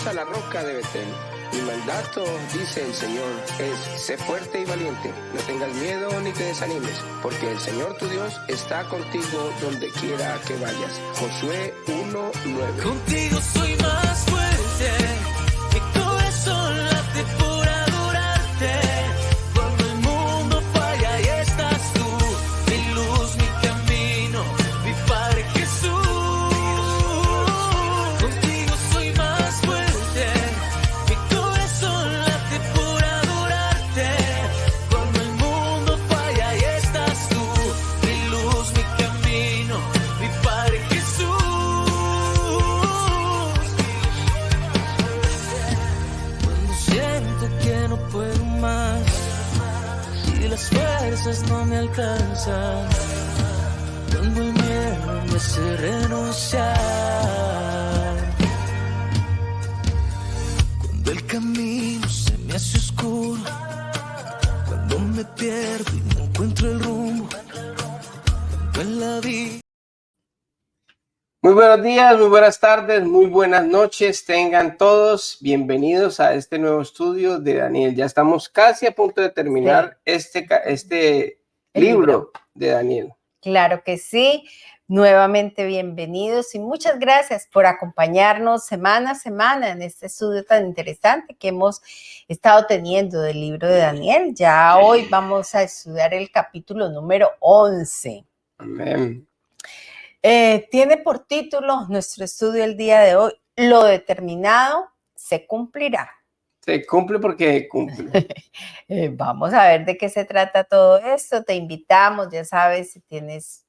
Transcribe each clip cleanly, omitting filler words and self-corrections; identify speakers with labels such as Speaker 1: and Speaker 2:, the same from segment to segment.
Speaker 1: a la roca de Betel. Mi mandato, dice el Señor, es: sé fuerte y valiente, no tengas miedo ni te desanimes, porque el Señor tu Dios está contigo donde quiera que vayas. Josué 1:9.
Speaker 2: Contigo soy más fuerte, mi corazón late por adorarte. Cuando el mundo falla, ahí estás tú, mi luz, mi camino, mi Padre Jesús. Contigo soy más fuerte, mi corazón late por adorarte. Cuando el mundo falla, ahí estás tú, mi luz, mi camino, mi Padre Jesús. Cuando siento que no puedo más y las fuerzas no me alcanzan, cuando el miedo me hace renunciar, cuando el camino se me hace oscuro, cuando me pierdo y no encuentro el rumbo, cuando en la vida.
Speaker 1: Muy buenos días, muy buenas tardes, muy buenas noches, tengan todos bienvenidos a este nuevo estudio de Daniel. Ya estamos casi a punto de terminar este libro de Daniel.
Speaker 3: Claro que sí, nuevamente bienvenidos y muchas gracias por acompañarnos semana a semana en este estudio tan interesante que hemos estado teniendo del libro de Daniel. Ya hoy vamos a estudiar el capítulo número 11.
Speaker 1: Amén.
Speaker 3: Tiene por título nuestro estudio el día de hoy: lo determinado se cumplirá.
Speaker 1: Se cumple porque cumple.
Speaker 3: Vamos a ver de qué se trata todo esto. Te invitamos, ya sabes, si tienes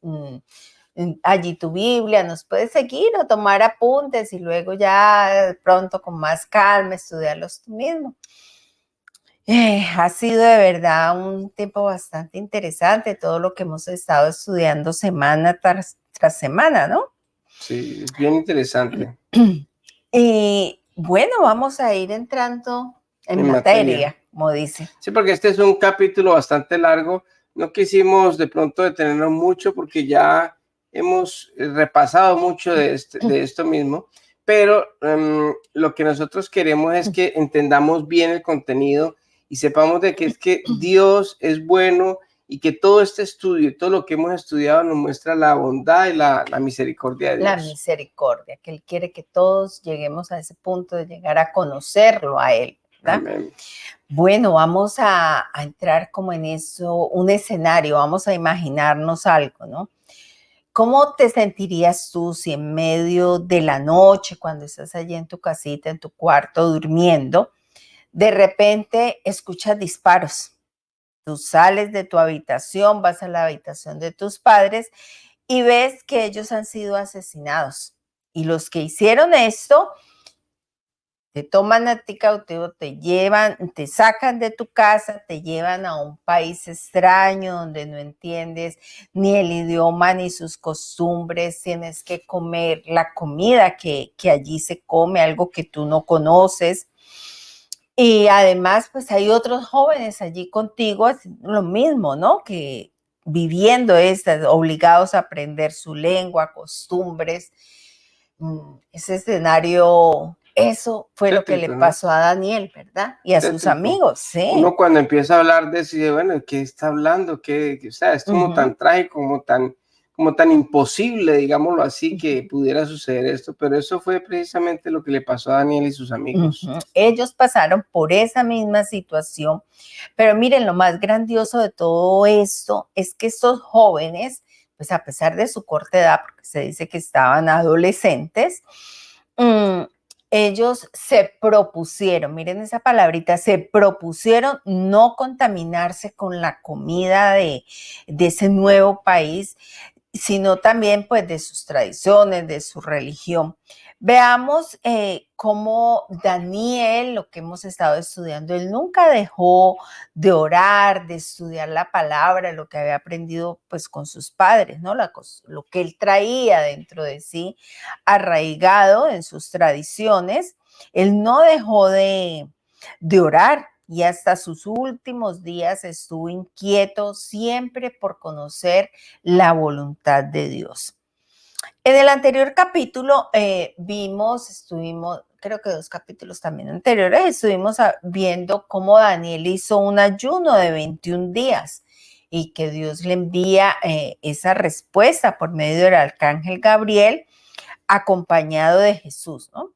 Speaker 3: allí tu Biblia, nos puedes seguir o tomar apuntes y luego ya pronto con más calma estudiarlos tú mismo. Ha sido de verdad un tiempo bastante interesante todo lo que hemos estado estudiando semana tras semana, ¿no?
Speaker 1: Sí, es bien interesante.
Speaker 3: Y bueno, vamos a ir entrando en materia, como dice.
Speaker 1: Sí, porque este es un capítulo bastante largo. No quisimos de pronto detenernos mucho porque ya hemos repasado mucho de esto mismo, pero lo que nosotros queremos es que entendamos bien el contenido y sepamos de que es que Dios es bueno y que todo este estudio y todo lo que hemos estudiado nos muestra la bondad y la misericordia de Dios.
Speaker 3: La misericordia, que Él quiere que todos lleguemos a ese punto de llegar a conocerlo a Él, ¿verdad?
Speaker 1: Amén.
Speaker 3: Bueno, vamos a entrar como en eso, un escenario, vamos a imaginarnos algo, ¿no? ¿Cómo te sentirías tú si en medio de la noche, cuando estás allí en tu casita, en tu cuarto, durmiendo, de repente escuchas disparos? Tú sales de tu habitación, vas a la habitación de tus padres y ves que ellos han sido asesinados. Y los que hicieron esto te toman a ti cautivo, te llevan, te sacan de tu casa, te llevan a un país extraño donde no entiendes ni el idioma ni sus costumbres, tienes que comer la comida que allí se come, algo que tú no conoces. Y además, pues hay otros jóvenes allí contigo, lo mismo, ¿no? Que viviendo obligados a aprender su lengua, costumbres. Ese escenario, eso fue lo que le pasó a Daniel, ¿verdad? Y a sus amigos, sí.
Speaker 1: Uno cuando empieza a hablar de eso, dice, bueno, ¿qué está hablando? O sea, es como tan trágico, como tan imposible, digámoslo así, que pudiera suceder esto, pero eso fue precisamente lo que le pasó a Daniel y sus amigos.
Speaker 3: Ellos pasaron por esa misma situación, pero miren, lo más grandioso de todo esto es que estos jóvenes, pues a pesar de su corta edad, porque se dice que estaban adolescentes, ellos se propusieron, miren esa palabrita, se propusieron no contaminarse con la comida de ese nuevo país, sino también pues de sus tradiciones, de su religión. Veamos cómo Daniel, lo que hemos estado estudiando, él nunca dejó de orar, de estudiar la palabra, lo que había aprendido pues con sus padres, ¿no? Lo que él traía dentro de sí, arraigado en sus tradiciones. Él no dejó de orar y hasta sus últimos días estuvo inquieto siempre por conocer la voluntad de Dios. En el anterior capítulo estuvimos, creo que 2 capítulos también anteriores, estuvimos viendo cómo Daniel hizo un ayuno de 21 días y que Dios le envía esa respuesta por medio del arcángel Gabriel, acompañado de Jesús, ¿no?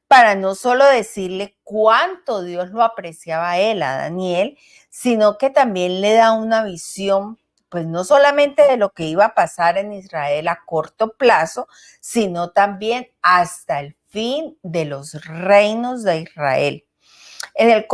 Speaker 3: Para no solo decirle cuánto Dios lo apreciaba a él, a Daniel, sino que también le da una visión, pues no solamente de lo que iba a pasar en Israel a corto plazo, sino también hasta el fin de los reinos de Israel. En el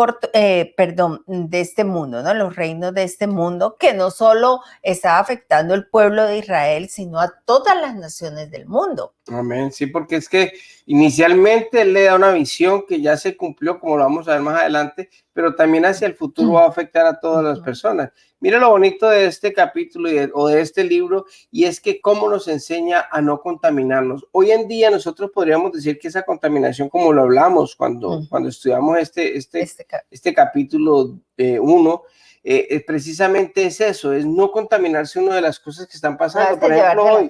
Speaker 3: de este mundo, ¿no? Los reinos de este mundo, que no solo estaba afectando el pueblo de Israel, sino a todas las naciones del mundo.
Speaker 1: Amén, sí, porque es que inicialmente él le da una visión que ya se cumplió, como lo vamos a ver más adelante, pero también hacia el futuro va a afectar a todas las personas. Mira lo bonito de este capítulo o de este libro, y es que cómo nos enseña a no contaminarnos. Hoy en día nosotros podríamos decir que esa contaminación, como lo hablamos cuando estudiamos este capítulo 1, precisamente es eso, es no contaminarse una de las cosas que están pasando. Por ejemplo,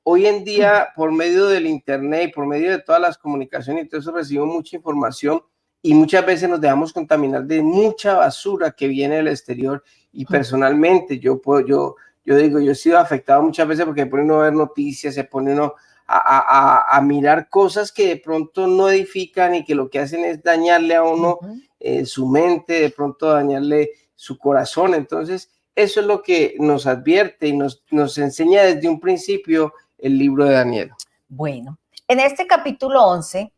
Speaker 1: hoy en día, por medio del internet y por medio de todas las comunicaciones y todo eso, recibimos mucha información y muchas veces nos dejamos contaminar de mucha basura que viene del exterior. Y personalmente yo digo, yo he sido afectado muchas veces porque se pone uno a ver noticias, se pone uno a mirar cosas que de pronto no edifican y que lo que hacen es dañarle a uno su mente, de pronto dañarle su corazón. Entonces eso es lo que nos advierte y nos enseña desde un principio el libro de Daniel.
Speaker 3: Bueno, en este capítulo 11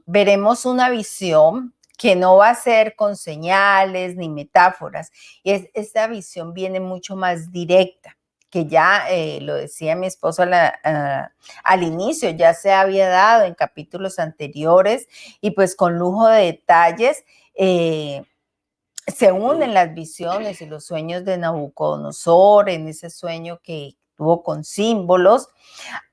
Speaker 3: veremos una visión que no va a ser con señales ni metáforas. Esta visión viene mucho más directa, que ya lo decía mi esposo al inicio, ya se había dado en capítulos anteriores y pues con lujo de detalles se unen las visiones y los sueños de Nabucodonosor en ese sueño que tuvo con símbolos.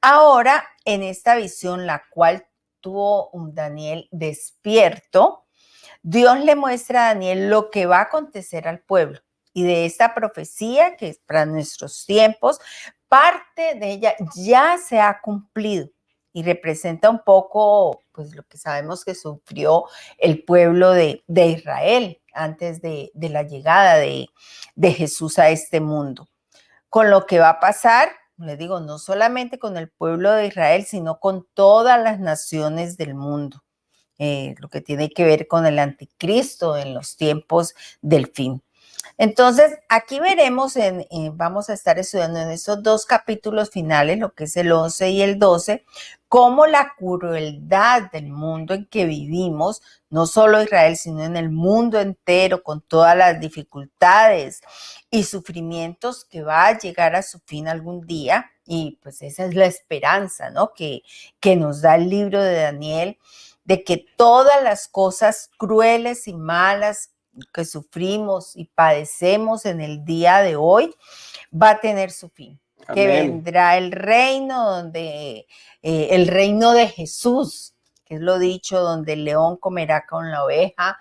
Speaker 3: Ahora, en esta visión, la cual tuvo Daniel despierto, Dios le muestra a Daniel lo que va a acontecer al pueblo. Y de esta profecía, que es para nuestros tiempos, parte de ella ya se ha cumplido y representa un poco pues, lo que sabemos que sufrió el pueblo de Israel antes de la llegada de Jesús a este mundo. Con lo que va a pasar, les digo, no solamente con el pueblo de Israel, sino con todas las naciones del mundo. Lo que tiene que ver con el anticristo en los tiempos del fin. Entonces, aquí veremos, vamos a estar estudiando en estos 2 capítulos finales, lo que es el 11 y el 12, cómo la crueldad del mundo en que vivimos, no solo Israel, sino en el mundo entero, con todas las dificultades y sufrimientos que va a llegar a su fin algún día, y pues esa es la esperanza, ¿no? Que nos da el libro de Daniel, de que todas las cosas crueles y malas que sufrimos y padecemos en el día de hoy va a tener su fin. Amén. Que vendrá el reino el reino de Jesús, que es lo dicho, donde el león comerá con la oveja,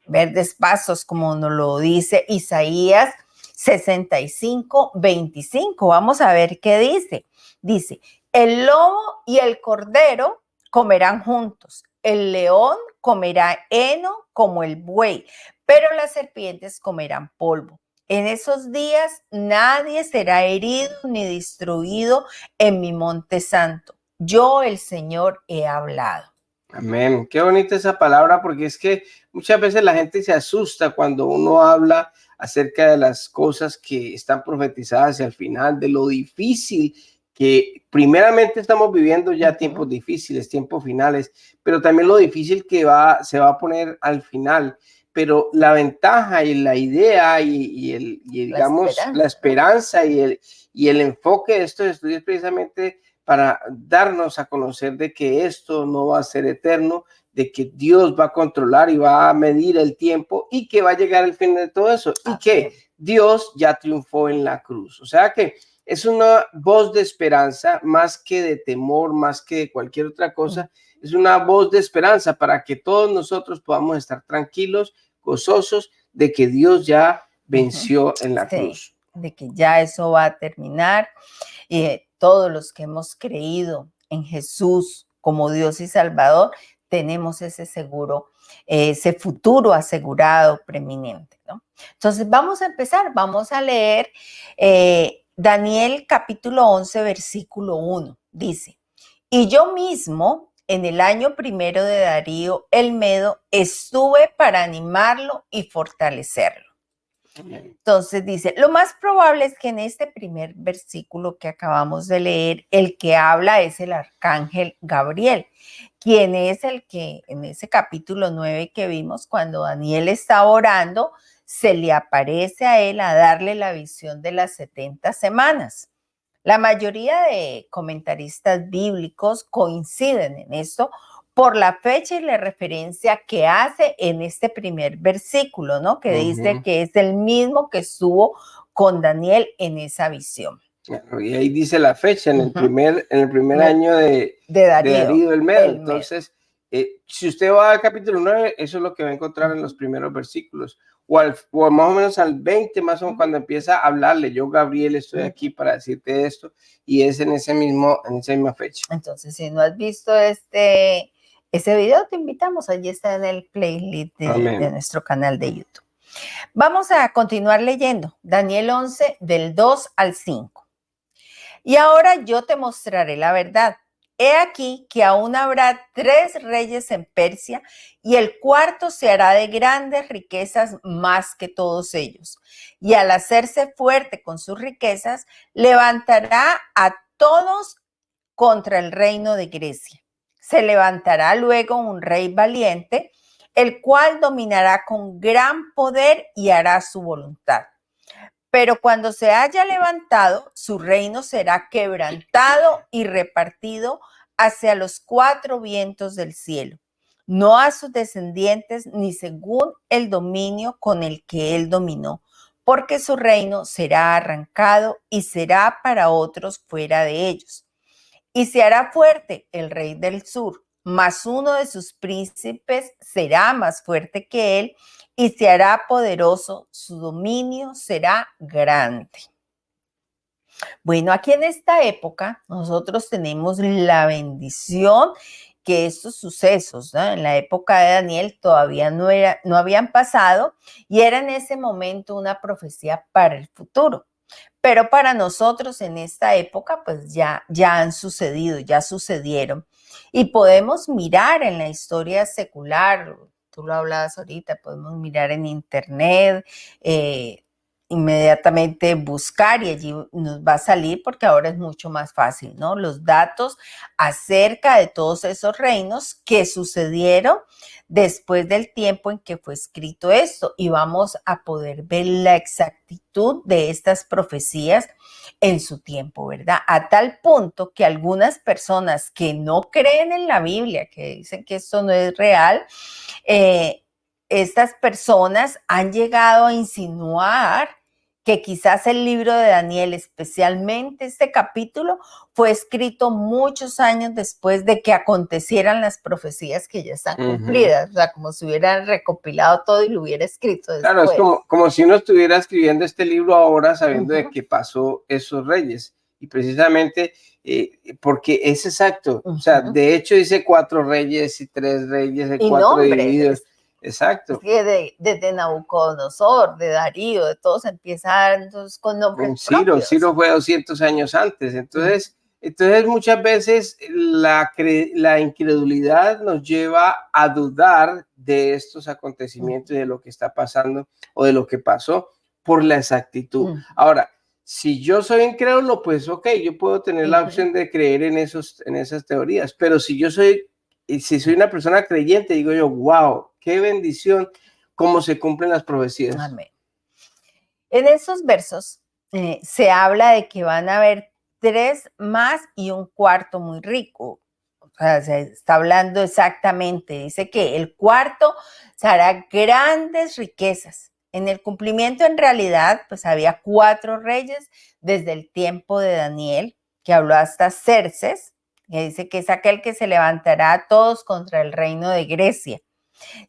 Speaker 3: verdes pastos, como nos lo dice Isaías 65:25. Vamos a ver qué dice. Dice, el lobo y el cordero comerán juntos, el león comerá heno como el buey, pero las serpientes comerán polvo. En esos días nadie será herido ni destruido en mi monte santo. Yo, el Señor, he hablado.
Speaker 1: Amén. Qué bonita esa palabra, porque es que muchas veces la gente se asusta cuando uno habla acerca de las cosas que están profetizadas hacia el final, de lo difícil que primeramente estamos viviendo ya tiempos difíciles, tiempos finales, pero también lo difícil que se va a poner al final. Pero la ventaja y la idea y digamos la esperanza y el enfoque de estos estudios precisamente para darnos a conocer de que esto no va a ser eterno, de que Dios va a controlar y va a medir el tiempo y que va a llegar el fin de todo eso y que Dios ya triunfó en la cruz. O sea que es una voz de esperanza más que de temor, más que de cualquier otra cosa. Es una voz de esperanza para que todos nosotros podamos estar tranquilos, gozosos de que Dios ya venció en la cruz.
Speaker 3: De que ya eso va a terminar. todos los que hemos creído en Jesús como Dios y Salvador, tenemos ese seguro, ese futuro asegurado preeminente, ¿no? Entonces vamos a empezar, vamos a leer Daniel capítulo 11, versículo 1. Dice, y yo mismo en el año primero de Darío el Medo estuve para animarlo y fortalecerlo. Entonces dice, lo más probable es que en este primer versículo que acabamos de leer, el que habla es el arcángel Gabriel, quien es el que en ese capítulo 9 que vimos, cuando Daniel está orando, se le aparece a él a darle la visión de las 70 semanas. La mayoría de comentaristas bíblicos coinciden en esto por la fecha y la referencia que hace en este primer versículo, ¿no? Que dice que es el mismo que estuvo con Daniel en esa visión.
Speaker 1: Claro, y ahí dice la fecha, en el primer año de Darío el Medo. Entonces, si usted va al capítulo 9, eso es lo que va a encontrar en los primeros versículos. O más o menos al 20, más o menos cuando empieza a hablarle, yo Gabriel estoy aquí para decirte esto, y es en esa misma fecha.
Speaker 3: Entonces, si no has visto ese video, te invitamos, allí está en el playlist de nuestro canal de YouTube. Vamos a continuar leyendo, Daniel 11, del 2 al 5. Y ahora yo te mostraré la verdad. He aquí que aún habrá 3 reyes en Persia, y el cuarto se hará de grandes riquezas más que todos ellos. Y al hacerse fuerte con sus riquezas, levantará a todos contra el reino de Grecia. Se levantará luego un rey valiente, el cual dominará con gran poder y hará su voluntad. Pero cuando se haya levantado, su reino será quebrantado y repartido hacia los 4 vientos del cielo, no a sus descendientes ni según el dominio con el que él dominó, porque su reino será arrancado y será para otros fuera de ellos. Y se hará fuerte el rey del sur, mas uno de sus príncipes será más fuerte que él, y se hará poderoso, su dominio será grande. Bueno, aquí en esta época nosotros tenemos la bendición que estos sucesos, ¿no? En la época de Daniel todavía no habían pasado, y era en ese momento una profecía para el futuro. Pero para nosotros en esta época, pues ya han sucedido, ya sucedieron. Y podemos mirar en la historia secular, tú lo hablabas ahorita, podemos mirar en internet, inmediatamente buscar, y allí nos va a salir, porque ahora es mucho más fácil, ¿no? Los datos acerca de todos esos reinos que sucedieron después del tiempo en que fue escrito esto, y vamos a poder ver la exactitud de estas profecías en su tiempo, ¿verdad? A tal punto que algunas personas que no creen en la Biblia, que dicen que esto no es real, estas personas han llegado a insinuar que quizás el libro de Daniel, especialmente este capítulo, fue escrito muchos años después de que acontecieran las profecías que ya están cumplidas, o sea, como si hubieran recopilado todo y lo hubiera escrito después.
Speaker 1: Claro, es como si uno estuviera escribiendo este libro ahora sabiendo de que pasó esos reyes, y precisamente porque es exacto, o sea, de hecho dice 4 reyes y 3 reyes, y 4 divididos. Exacto.
Speaker 3: Desde Nabucodonosor, de Darío, de todos empiezan con nombres propios.
Speaker 1: Ciro fue 200 años antes. Entonces muchas veces la incredulidad nos lleva a dudar de estos acontecimientos, de lo que está pasando o de lo que pasó, por la exactitud. Ahora, si yo soy incrédulo, pues ok, yo puedo tener la opción de creer en esas teorías, pero si soy una persona creyente, digo yo, wow, qué bendición, cómo se cumplen las profecías.
Speaker 3: Amén. En esos versos se habla de que van a haber 3 más y un cuarto muy rico. O sea, se está hablando exactamente, dice que el cuarto se hará grandes riquezas. En el cumplimiento, en realidad, pues había 4 reyes desde el tiempo de Daniel, que habló hasta Xerxes, que dice que es aquel que se levantará a todos contra el reino de Grecia.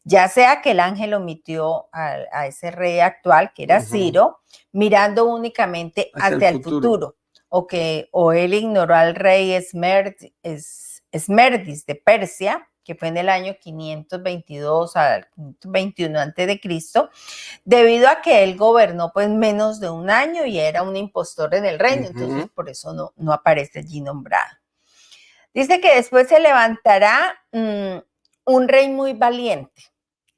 Speaker 3: Ya sea que el ángel omitió a ese rey actual, que era Ciro, mirando únicamente hacia el futuro, o él ignoró al rey Esmerdis de Persia, que fue en el año 522 al 521 a.C., debido a que él gobernó pues menos de un año y era un impostor en el reino, entonces por eso no aparece allí nombrado. Dice que después se levantará un rey muy valiente.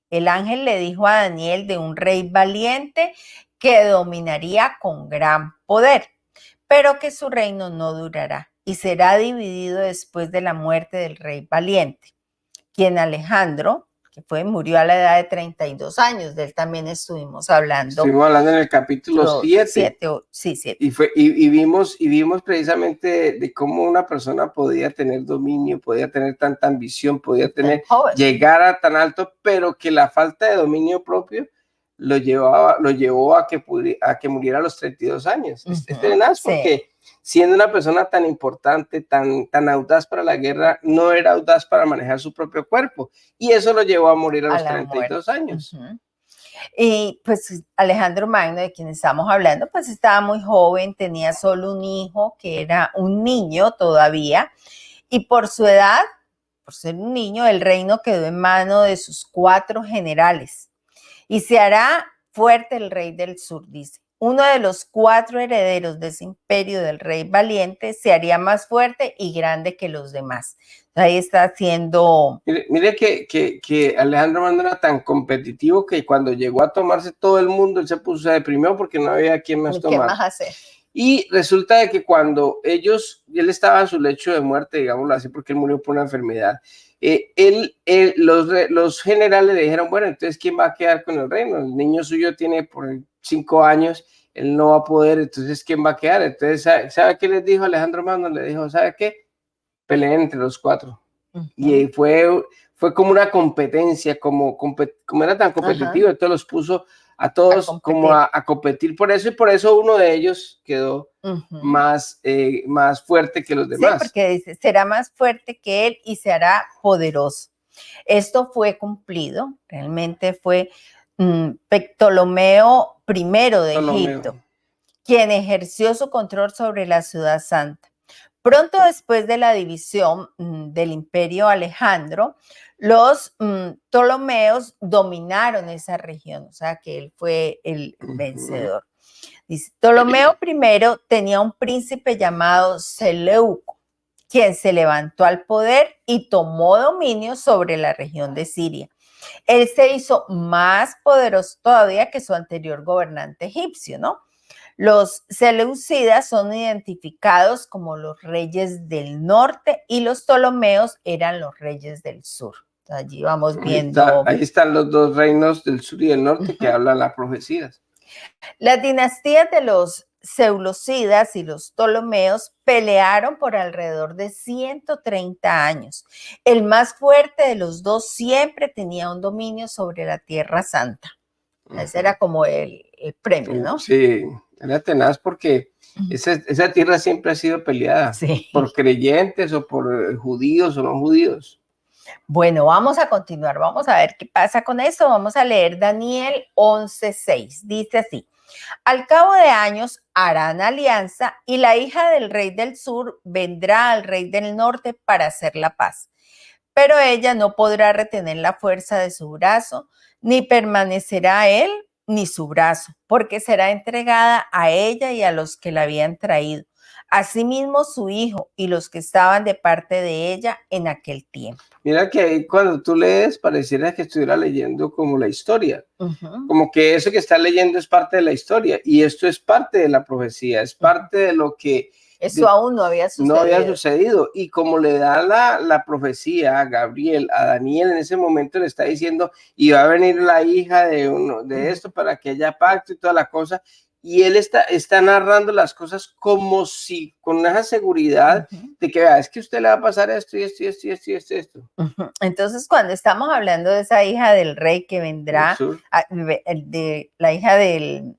Speaker 3: El ángel le dijo a Daniel de un rey valiente que dominaría con gran poder, pero que su reino no durará y será dividido después de la muerte del rey valiente, quien Alejandro, que murió a la edad de 32 años, de él también estuvimos hablando.
Speaker 1: Estuvimos hablando en el capítulo 7.
Speaker 3: Sí, 7.
Speaker 1: Y vimos precisamente de cómo una persona podía tener dominio, podía tener tanta ambición, podía llegar a tan alto, pero que la falta de dominio propio lo llevó a que muriera a los 32 años. Es tenaz porque siendo una persona tan importante, tan audaz para la guerra, no era audaz para manejar su propio cuerpo. Y eso lo llevó a morir a los 32 años.
Speaker 3: Y pues Alejandro Magno, de quien estamos hablando, pues estaba muy joven, tenía solo un hijo que era un niño todavía, y por su edad, por ser un niño, el reino quedó en manos de sus 4 generales. Y se hará fuerte el rey del sur, dice. Uno de los 4 herederos de ese imperio del rey valiente se haría más fuerte y grande que los demás. Ahí está haciendo...
Speaker 1: Mire que Alejandro Magno era tan competitivo que cuando llegó a tomarse todo el mundo, él se deprimió porque no había quien más tomar. ¿Qué más
Speaker 3: hacer?
Speaker 1: Y resulta de que cuando él estaba en su lecho de muerte, digámoslo así, porque él murió por una enfermedad, los generales le dijeron, bueno, entonces, ¿quién va a quedar con el reino? El niño suyo tiene por 5 años, él no va a poder, entonces, ¿quién va a quedar? Entonces, ¿sabe qué les dijo Alejandro Magno? Le dijo, ¿sabe qué? Peleen entre los 4. Y fue como una competencia, como era tan competitivo, entonces los puso a todos a competir por eso, y por eso uno de ellos quedó más fuerte que los demás.
Speaker 3: Sí, porque dice, será más fuerte que él y se hará poderoso. Esto fue cumplido, realmente fue Ptolomeo I de Egipto, quien ejerció su control sobre la ciudad santa. Pronto después de la división del imperio Alejandro, los Ptolomeos dominaron esa región, o sea que él fue el vencedor. Dice, Ptolomeo I tenía un príncipe llamado Seleuco, quien se levantó al poder y tomó dominio sobre la región de Siria. Él se hizo más poderoso todavía que su anterior gobernante egipcio, ¿no? Los seleucidas son identificados como los reyes del norte y los ptolomeos eran los reyes del sur. Allí vamos viendo.
Speaker 1: Ahí están los 2 reinos del sur y del norte que hablan las profecías.
Speaker 3: Las dinastías de los seleucidas y los ptolomeos pelearon por alrededor de 130 años. El más fuerte de los 2 siempre tenía un dominio sobre la Tierra Santa. Ese era como el premio, ¿no?
Speaker 1: Sí, era tenaz porque esa tierra siempre ha sido peleada por creyentes o por judíos o no judíos.
Speaker 3: Bueno, vamos a continuar, vamos a ver qué pasa con esto. Vamos a leer Daniel 11:6. Dice así: al cabo de años harán alianza y la hija del rey del sur vendrá al rey del norte para hacer la paz. Pero ella no podrá retener la fuerza de su brazo, ni permanecerá él ni su brazo, porque será entregada a ella y a los que la habían traído, asimismo su hijo y los que estaban de parte de ella en aquel tiempo.
Speaker 1: Mira que ahí cuando tú lees pareciera que estuviera leyendo como la historia, como que eso que está leyendo es parte de la historia y esto es parte de la profecía, es parte de lo que
Speaker 3: eso aún no había sucedido.
Speaker 1: No había sucedido. Y como le da la profecía a Gabriel, a Daniel en ese momento le está diciendo, y va a venir la hija de esto para que haya pacto y toda la cosa. Y él está narrando las cosas como si, con esa seguridad de que es que a usted le va a pasar esto y esto y esto y esto y esto.
Speaker 3: Entonces, cuando estamos hablando de esa hija del rey que vendrá, de la hija del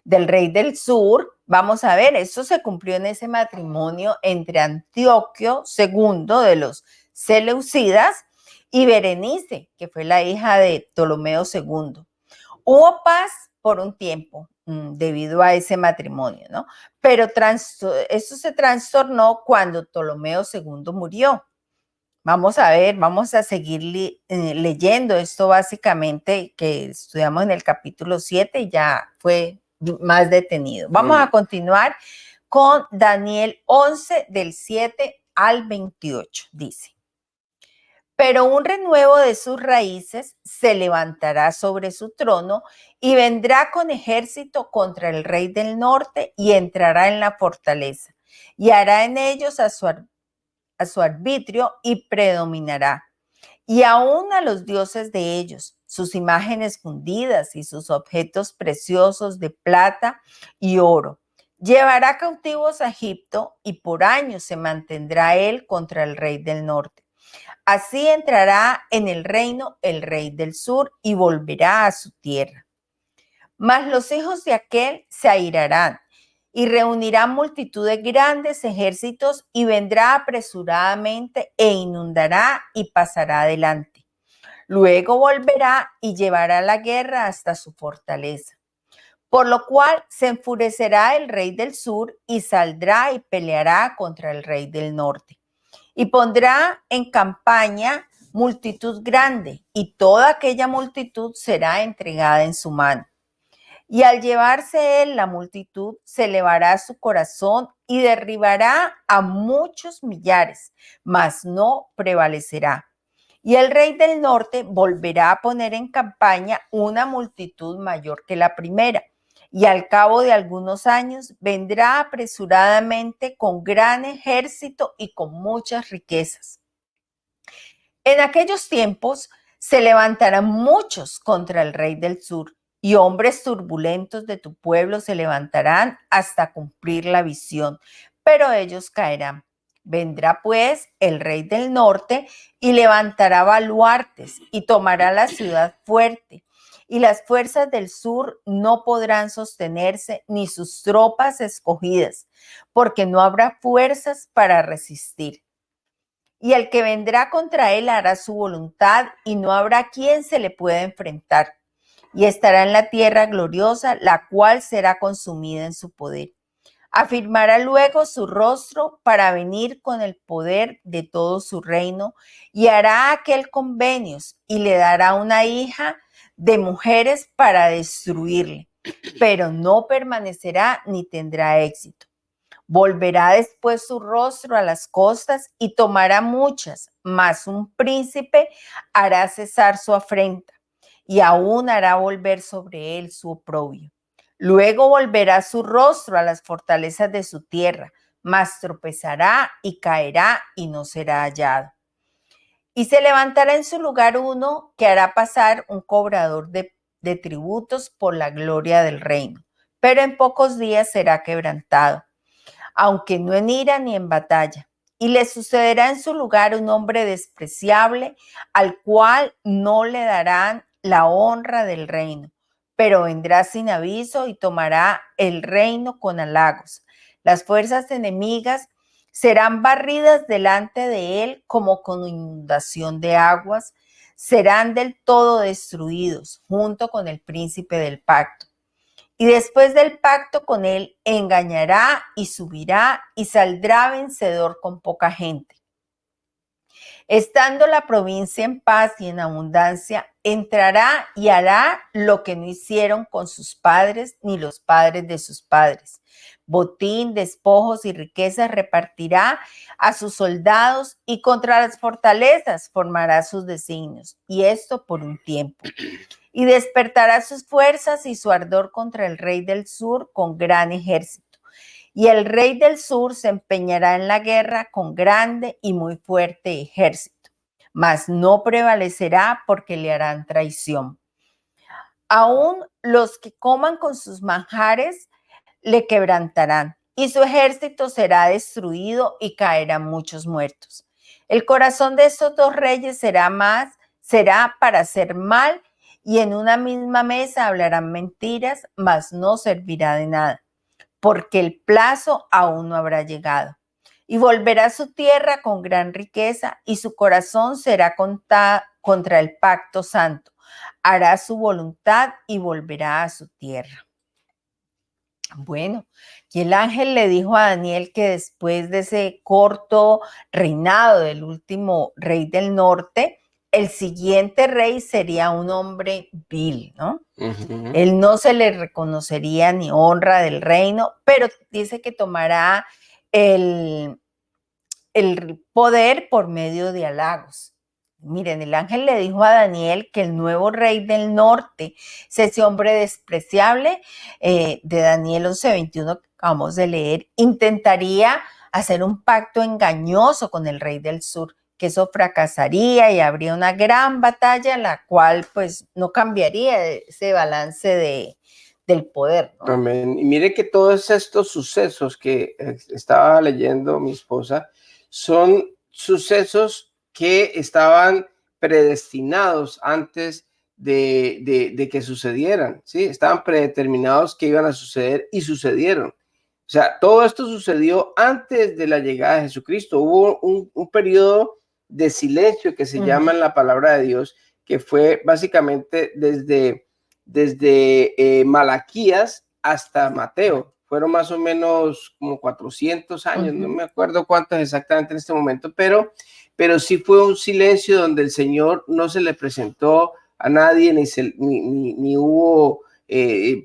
Speaker 3: rey del sur, vamos a ver, esto se cumplió en ese matrimonio entre Antíoco II de los seleucidas y Berenice, que fue la hija de Ptolomeo II. Hubo paz por un tiempo, debido a ese matrimonio, ¿no? Pero eso se trastornó cuando Ptolomeo II murió. Vamos a ver, vamos a seguir leyendo esto básicamente que estudiamos en el capítulo 7 y ya fue más detenido. Vamos a continuar con Daniel 11 del 7 al 28, dice. Pero un renuevo de sus raíces se levantará sobre su trono y vendrá con ejército contra el rey del norte y entrará en la fortaleza y hará en ellos a su arbitrio y predominará. Y aún a los dioses de ellos, sus imágenes fundidas y sus objetos preciosos de plata y oro. Llevará cautivos a Egipto y por años se mantendrá él contra el rey del norte. Así entrará en el reino el rey del sur y volverá a su tierra. Mas los hijos de aquel se airarán y reunirán multitud de grandes ejércitos y vendrá apresuradamente e inundará y pasará adelante. Luego volverá y llevará la guerra hasta su fortaleza. Por lo cual se enfurecerá el rey del sur y saldrá y peleará contra el rey del norte. Y pondrá en campaña multitud grande, y toda aquella multitud será entregada en su mano. Y al llevarse él la multitud, se elevará su corazón y derribará a muchos millares, mas no prevalecerá. Y el rey del norte volverá a poner en campaña una multitud mayor que la primera, y al cabo de algunos años vendrá apresuradamente con gran ejército y con muchas riquezas. En aquellos tiempos se levantarán muchos contra el rey del sur, y hombres turbulentos de tu pueblo se levantarán hasta cumplir la visión, pero ellos caerán. Vendrá pues el rey del norte y levantará baluartes y tomará la ciudad fuerte. Y las fuerzas del sur no podrán sostenerse, ni sus tropas escogidas, porque no habrá fuerzas para resistir. Y el que vendrá contra él hará su voluntad, y no habrá quien se le pueda enfrentar. Y estará en la tierra gloriosa, la cual será consumida en su poder. Afirmará luego su rostro para venir con el poder de todo su reino, y hará aquel convenios, y le dará una hija de mujeres para destruirle, pero no permanecerá ni tendrá éxito. Volverá después su rostro a las costas y tomará muchas, mas un príncipe hará cesar su afrenta y aún hará volver sobre él su oprobio. Luego volverá su rostro a las fortalezas de su tierra, mas tropezará y caerá y no será hallado. Y se levantará en su lugar uno que hará pasar un cobrador de tributos por la gloria del reino, pero en pocos días será quebrantado, aunque no en ira ni en batalla. Y le sucederá en su lugar un hombre despreciable, al cual no le darán la honra del reino, pero vendrá sin aviso y tomará el reino con halagos. Las fuerzas enemigas serán barridas delante de él como con inundación de aguas, serán del todo destruidos junto con el príncipe del pacto. Y después del pacto con él, engañará y subirá y saldrá vencedor con poca gente. Estando la provincia en paz y en abundancia, entrará y hará lo que no hicieron con sus padres ni los padres de sus padres. Botín, despojos y riquezas repartirá a sus soldados y contra las fortalezas formará sus designios, y esto por un tiempo. Y despertará sus fuerzas y su ardor contra el rey del sur con gran ejército. Y el rey del sur se empeñará en la guerra con grande y muy fuerte ejército, mas no prevalecerá porque le harán traición. Aún los que coman con sus manjares le quebrantarán, y su ejército será destruido y caerán muchos muertos. El corazón de estos dos reyes será para hacer mal, y en una misma mesa hablarán mentiras, mas no servirá de nada, porque el plazo aún no habrá llegado. Y volverá a su tierra con gran riqueza, y su corazón será contra el pacto santo. Hará su voluntad y volverá a su tierra. Bueno, y el ángel le dijo a Daniel que después de ese corto reinado del último rey del norte, el siguiente rey sería un hombre vil, ¿no? Él no se le reconocería ni honra del reino, pero dice que tomará el poder por medio de halagos. Miren, el ángel le dijo a Daniel que el nuevo rey del norte es ese hombre despreciable de Daniel 11:21 que acabamos de leer, intentaría hacer un pacto engañoso con el rey del sur, que eso fracasaría y habría una gran batalla, la cual pues no cambiaría ese balance del poder, ¿no?
Speaker 1: Amén. Y mire que todos estos sucesos que estaba leyendo mi esposa son sucesos que estaban predestinados antes de que sucedieran, ¿sí? Estaban predeterminados que iban a suceder y sucedieron. O sea, todo esto sucedió antes de la llegada de Jesucristo. Hubo un periodo de silencio que se llama en la palabra de Dios, que fue básicamente desde Malaquías hasta Mateo. Fueron más o menos como 400 años, no me acuerdo cuántos exactamente en este momento, pero sí fue un silencio donde el Señor no se le presentó a nadie, ni hubo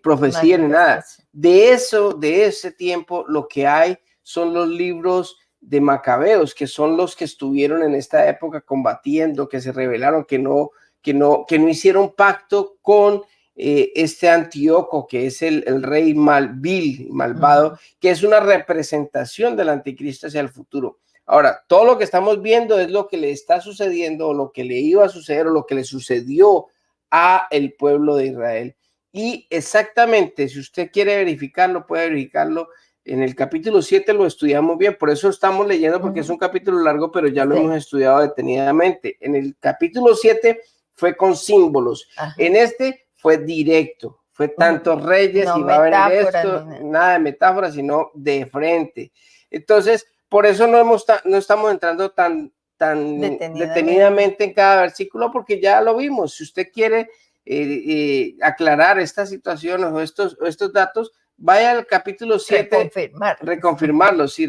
Speaker 1: profecía ni nada. De ese tiempo, lo que hay son los libros de Macabeos, que son los que estuvieron en esta época combatiendo, que se rebelaron, que no hicieron pacto con este Antíoco, que es el rey vil, malvado, que es una representación del anticristo hacia el futuro. Ahora, todo lo que estamos viendo es lo que le está sucediendo, o lo que le iba a suceder, o lo que le sucedió a el pueblo de Israel. Y exactamente, si usted quiere verificarlo, puede verificarlo. En el capítulo 7 lo estudiamos bien, por eso estamos leyendo, porque es un capítulo largo, pero ya lo hemos estudiado detenidamente. En el capítulo 7 fue con símbolos. En este fue directo, fue tantos reyes y va a haber esto, nada de metáfora, sino de frente. Entonces, por eso no estamos entrando tan detenidamente en cada versículo, porque ya lo vimos. Si usted quiere aclarar estas situaciones o estos datos, vaya al capítulo 7, reconfirmarlos,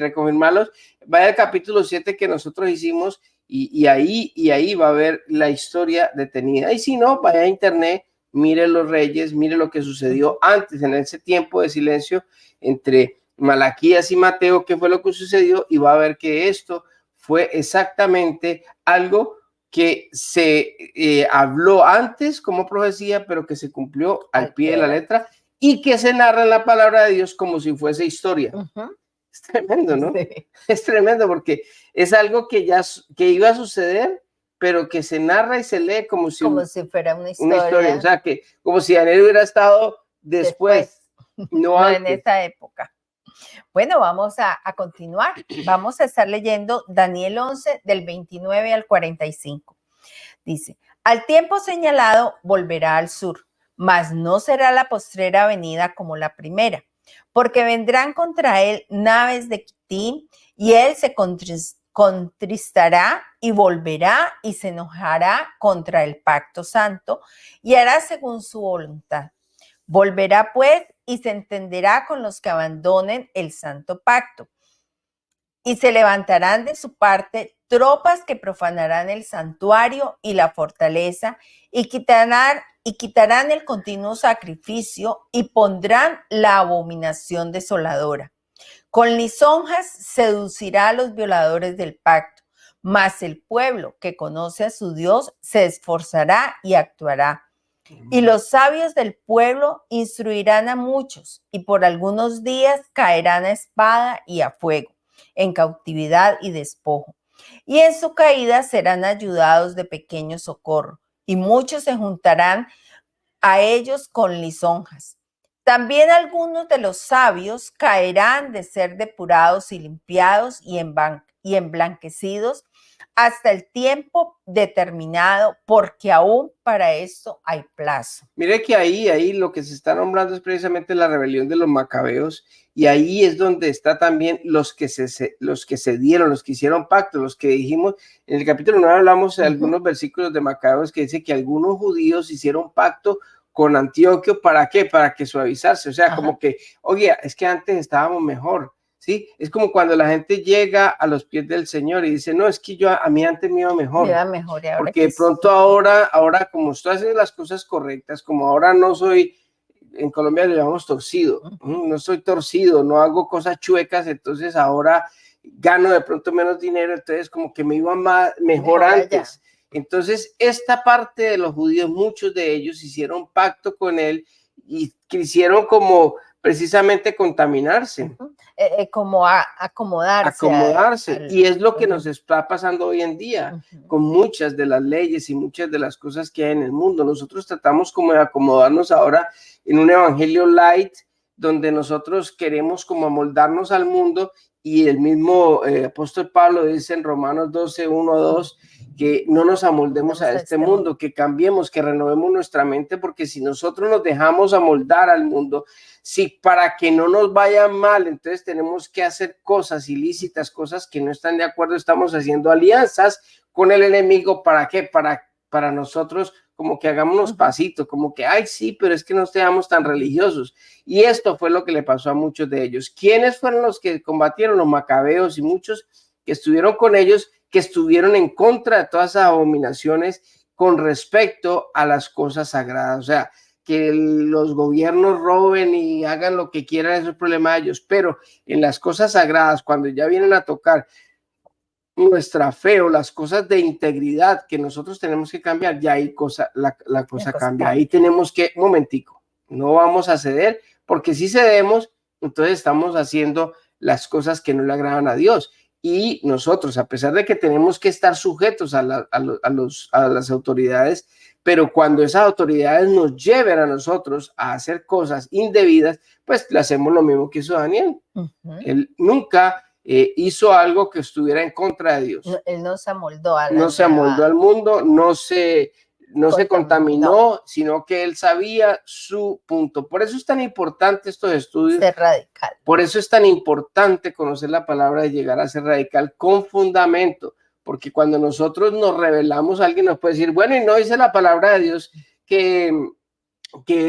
Speaker 1: vaya al capítulo 7 que nosotros hicimos y ahí va a ver la historia detenida. Y si no, vaya a internet, mire los reyes, mire lo que sucedió antes, en ese tiempo de silencio entre Malaquías y Mateo, qué fue lo que sucedió, y va a ver que esto fue exactamente algo que se habló antes como profecía, pero que se cumplió al pie de la letra y que se narra en la palabra de Dios como si fuese historia. Es tremendo, ¿no? Sí. Es tremendo porque es algo que iba a suceder, pero que se narra y se lee como si
Speaker 3: fuera una historia.
Speaker 1: O sea, que como si Daniel hubiera estado después. No
Speaker 3: en esa época. Bueno, vamos a continuar. Vamos a estar leyendo Daniel 11 del 29 al 45. Dice, al tiempo señalado volverá al sur, mas no será la postrera venida como la primera, porque vendrán contra él naves de Quitim y él se contristará y volverá y se enojará contra el pacto santo y hará según su voluntad. Volverá pues y se entenderá con los que abandonen el santo pacto. Y se levantarán de su parte tropas que profanarán el santuario y la fortaleza y quitarán el continuo sacrificio y pondrán la abominación desoladora. Con lisonjas seducirá a los violadores del pacto, mas el pueblo que conoce a su Dios se esforzará y actuará. Y los sabios del pueblo instruirán a muchos, y por algunos días caerán a espada y a fuego, en cautividad y despojo. Y en su caída serán ayudados de pequeño socorro, y muchos se juntarán a ellos con lisonjas. También algunos de los sabios caerán de ser depurados y limpiados y emblanquecidos hasta el tiempo determinado, porque aún para esto hay plazo.
Speaker 1: Mire que ahí lo que se está nombrando es precisamente la rebelión de los macabeos, y ahí es donde está también los que cedieron, los que hicieron pacto, los que dijimos, en el capítulo 9 hablamos de algunos versículos de Macabeos que dice que algunos judíos hicieron pacto con Antioquio, ¿para qué? Para que suavizarse, o sea,
Speaker 3: Ajá.
Speaker 1: como que, oye, es que antes estábamos mejor, ¿sí? Es como cuando la gente llega a los pies del Señor y dice, no, es que a mí antes me iba
Speaker 3: Me
Speaker 1: mejor,
Speaker 3: va mejor y ahora
Speaker 1: porque
Speaker 3: que
Speaker 1: de pronto ahora como estoy haciendo las cosas correctas, como ahora no soy, en Colombia le llamamos torcido, no soy torcido, no hago cosas chuecas, entonces ahora gano de pronto menos dinero, entonces como que me iba mejor antes. Entonces, esta parte de los judíos, muchos de ellos hicieron pacto con él y quisieron como precisamente contaminarse.
Speaker 3: Como acomodarse.
Speaker 1: Acomodarse. Y es lo que nos está pasando hoy en día con muchas de las leyes y muchas de las cosas que hay en el mundo. Nosotros tratamos como de acomodarnos ahora en un evangelio light, donde nosotros queremos como amoldarnos al mundo, y el mismo apóstol Pablo dice en Romanos 12, 1 a 2, que no nos amoldemos a este mundo, que cambiemos, que renovemos nuestra mente, porque si nosotros nos dejamos amoldar al mundo, si para que no nos vaya mal, entonces tenemos que hacer cosas ilícitas, cosas que no están de acuerdo, estamos haciendo alianzas con el enemigo, ¿para qué? Para nosotros como que hagamos unos pasitos, como que, ay, sí, pero es que no seamos tan religiosos. Y esto fue lo que le pasó a muchos de ellos. ¿Quiénes fueron los que combatieron? Los macabeos y muchos que estuvieron con ellos, que estuvieron en contra de todas esas abominaciones con respecto a las cosas sagradas. O sea, que los gobiernos roben y hagan lo que quieran, eso es problema de ellos, pero en las cosas sagradas, cuando ya vienen a tocar nuestra fe o las cosas de integridad que nosotros tenemos que cambiar, ya ahí la cosa cambia. Ahí tenemos que, un momentico, no vamos a ceder, porque si cedemos, entonces estamos haciendo las cosas que no le agradan a Dios. Y nosotros, a pesar de que tenemos que estar sujetos a las autoridades, pero cuando esas autoridades nos lleven a nosotros a hacer cosas indebidas, pues le hacemos lo mismo que hizo Daniel. Él nunca hizo algo que estuviera en contra de Dios.
Speaker 3: Él no se amoldó al
Speaker 1: mundo, no se contaminó, sino que él sabía su punto. Por eso es tan importante estos estudios.
Speaker 3: Ser radical.
Speaker 1: Por eso es tan importante conocer la palabra y llegar a ser radical con fundamento. Porque cuando nosotros nos revelamos, alguien nos puede decir, bueno, y no dice la palabra de Dios que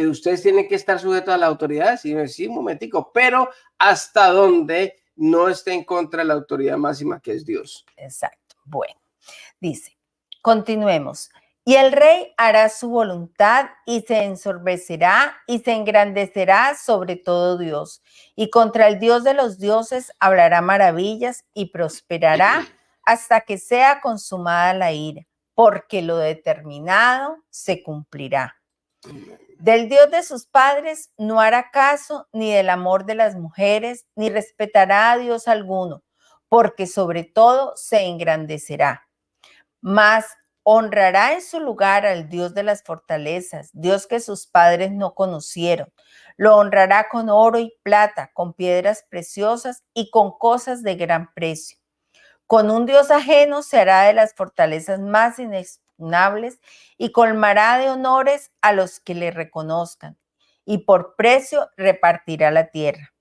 Speaker 1: ustedes tienen que estar sujetos a la autoridad. Sí, un momentico, pero hasta donde no esté en contra de la autoridad máxima, que es Dios.
Speaker 3: Exacto. Bueno, dice, continuemos. Y el rey hará su voluntad y se ensorbecerá y se engrandecerá sobre todo Dios. Y contra el Dios de los dioses hablará maravillas y prosperará hasta que sea consumada la ira, porque lo determinado se cumplirá. Del Dios de sus padres no hará caso, ni del amor de las mujeres, ni respetará a Dios alguno, porque sobre todo se engrandecerá. Mas honrará en su lugar al Dios de las fortalezas, Dios que sus padres no conocieron. Lo honrará con oro y plata, con piedras preciosas y con cosas de gran precio. Con un Dios ajeno se hará de las fortalezas más inexpugnables y colmará de honores a los que le reconozcan, y por precio repartirá la tierra.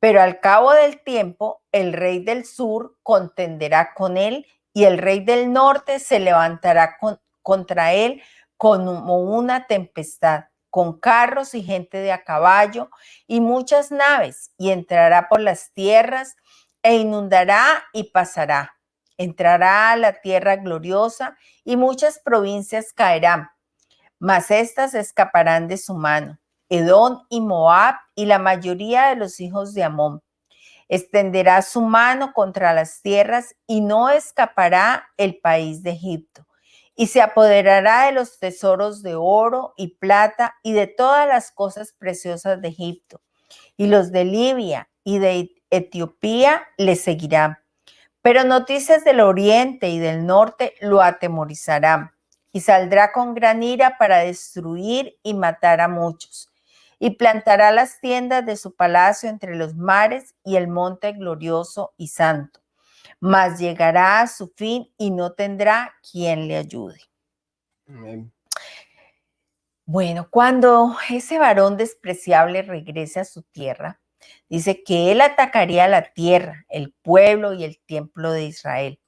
Speaker 3: Pero al cabo del tiempo, el rey del sur contenderá con él y el rey del norte se levantará contra él como una tempestad, con carros y gente de a caballo y muchas naves, y entrará por las tierras e inundará y pasará. Entrará a la tierra gloriosa y muchas provincias caerán, mas éstas escaparán de su mano. Edom y Moab y la mayoría de los hijos de Amón. Extenderá su mano contra las tierras y no escapará el país de Egipto. Y se apoderará de los tesoros de oro y plata y de todas las cosas preciosas de Egipto. Y los de Libia y de Etiopía le seguirán. Pero noticias del oriente y del norte lo atemorizarán. Y saldrá con gran ira para destruir y matar a muchos. Y plantará las tiendas de su palacio entre los mares y el monte glorioso y santo. Mas llegará a su fin y no tendrá quien le ayude.
Speaker 1: Amén.
Speaker 3: Bueno, cuando ese varón despreciable regrese a su tierra, dice que él atacaría la tierra, el pueblo y el templo de Israel.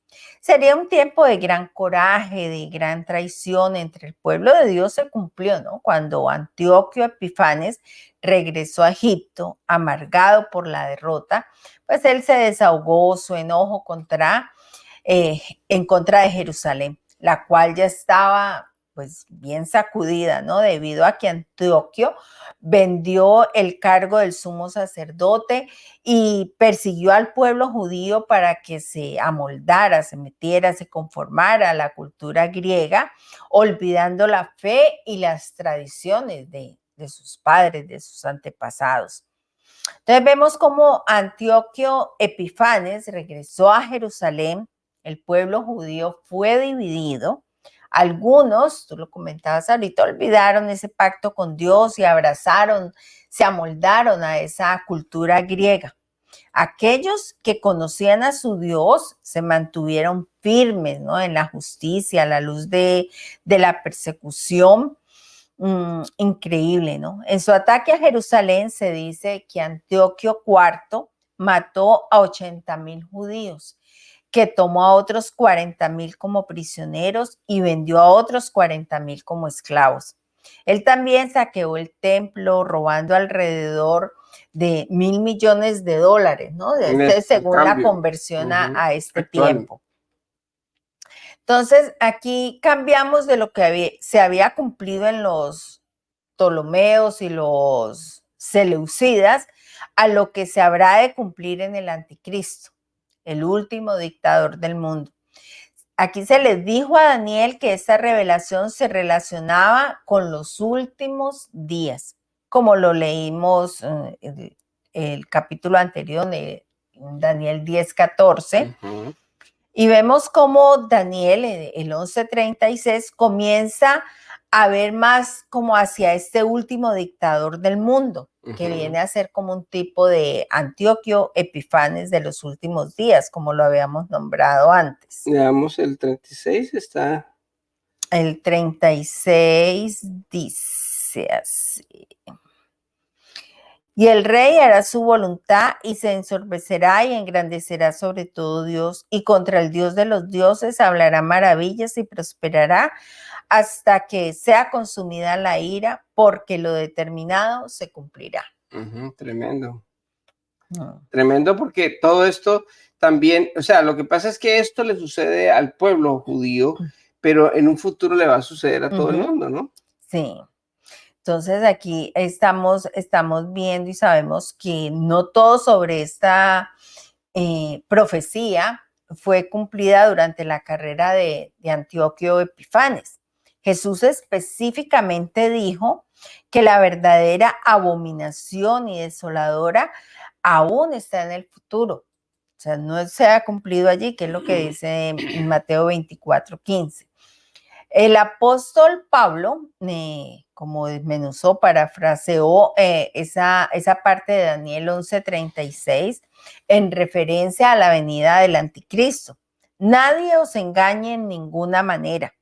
Speaker 3: Sería un tiempo de gran coraje, de gran traición entre el pueblo de Dios. Se cumplió, ¿no? Cuando Antíoco Epifanes regresó a Egipto, amargado por la derrota, pues él se desahogó su enojo en contra de Jerusalén, la cual ya estaba pues bien sacudida, ¿no? Debido a que Antíoco vendió el cargo del sumo sacerdote y persiguió al pueblo judío para que se amoldara, se metiera, se conformara a la cultura griega, olvidando la fe y las tradiciones de sus padres, de sus antepasados. Entonces vemos cómo Antíoco Epifanes regresó a Jerusalén, el pueblo judío fue dividido. Algunos, tú lo comentabas ahorita, olvidaron ese pacto con Dios y abrazaron, se amoldaron a esa cultura griega. Aquellos que conocían a su Dios se mantuvieron firmes, ¿no? En la justicia, a la luz de la persecución. Increíble, ¿no? En su ataque a Jerusalén se dice que Antíoco IV mató a 80,000 judíos, que tomó a otros 40,000 como prisioneros y vendió a otros 40,000 como esclavos. Él también saqueó el templo, robando alrededor de $1,000 millones, ¿no? Según la conversión a este tiempo. Entonces, aquí cambiamos de lo que se había cumplido en los Ptolomeos y los Seleucidas a lo que se habrá de cumplir en el Anticristo, el último dictador del mundo. Aquí se les dijo a Daniel que esta revelación se relacionaba con los últimos días, como lo leímos en el capítulo anterior de Daniel 10:14. Y vemos cómo Daniel, el 11:36, comienza a ver más como hacia este último dictador del mundo, que viene a ser como un tipo de Antíoco Epifanes de los últimos días, como lo habíamos nombrado antes.
Speaker 1: Veamos, el 36 está.
Speaker 3: El 36 dice así. Y el rey hará su voluntad y se ensorbecerá y engrandecerá sobre todo Dios, y contra el Dios de los dioses hablará maravillas y prosperará hasta que sea consumida la ira, porque lo determinado se cumplirá.
Speaker 1: Tremendo. Tremendo, porque todo esto también, o sea, lo que pasa es que esto le sucede al pueblo judío, pero en un futuro le va a suceder a todo el mundo, ¿no?
Speaker 3: Sí. Entonces aquí estamos viendo y sabemos que no todo sobre esta profecía fue cumplida durante la carrera de Antíoco Epifanes. Jesús específicamente dijo que la verdadera abominación y desoladora aún está en el futuro. O sea, no se ha cumplido allí, que es lo que dice en Mateo 24:15. El apóstol Pablo, como desmenuzó, parafraseó esa parte de Daniel 11:36 en referencia a la venida del anticristo. Nadie os engañe en ninguna manera,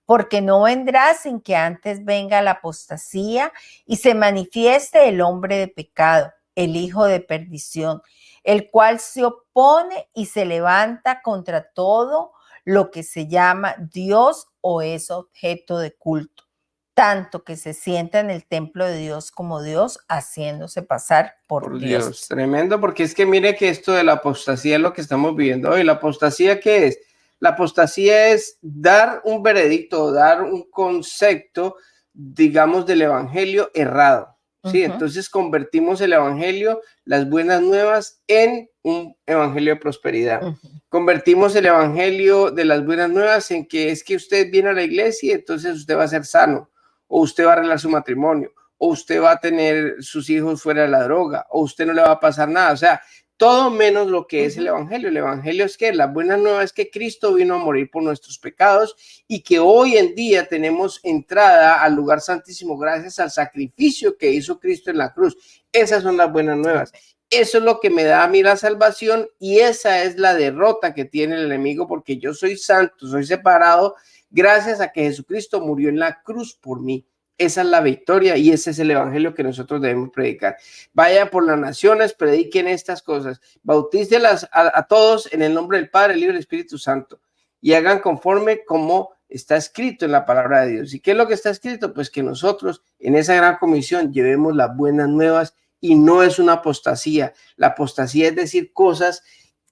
Speaker 3: porque no vendrá sin que antes venga la apostasía y se manifieste el hombre de pecado, el hijo de perdición, el cual se opone y se levanta contra todo lo que se llama Dios o es objeto de culto, tanto que se sienta en el templo de Dios como Dios, haciéndose pasar por Dios.
Speaker 1: Tremendo, porque es que mire que esto de la apostasía es lo que estamos viviendo hoy. ¿La apostasía qué es? La apostasía es dar un veredicto, dar un concepto, digamos, del evangelio errado. ¿Sí? Entonces convertimos el evangelio, las buenas nuevas, en un evangelio de prosperidad. Convertimos el evangelio de las buenas nuevas en que es que usted viene a la iglesia y entonces usted va a ser sano, o usted va a arreglar su matrimonio, o usted va a tener sus hijos fuera de la droga, o usted no le va a pasar nada. O sea, todo menos lo que es el evangelio. El evangelio es que la buena nueva es que Cristo vino a morir por nuestros pecados y que hoy en día tenemos entrada al lugar santísimo gracias al sacrificio que hizo Cristo en la cruz. Esas son las buenas nuevas. Eso es lo que me da a mí la salvación, y esa es la derrota que tiene el enemigo, porque yo soy santo, soy separado gracias a que Jesucristo murió en la cruz por mí. esa es la victoria y ese es el evangelio que nosotros debemos predicar. Vaya por las naciones, prediquen estas cosas, bautícelas a todos en el nombre del Padre, el Hijo y el Espíritu Santo y hagan conforme como está escrito en la palabra de Dios. ¿Y qué es lo que está escrito? Pues que nosotros en esa gran comisión llevemos las buenas nuevas y no es una apostasía. La apostasía es decir cosas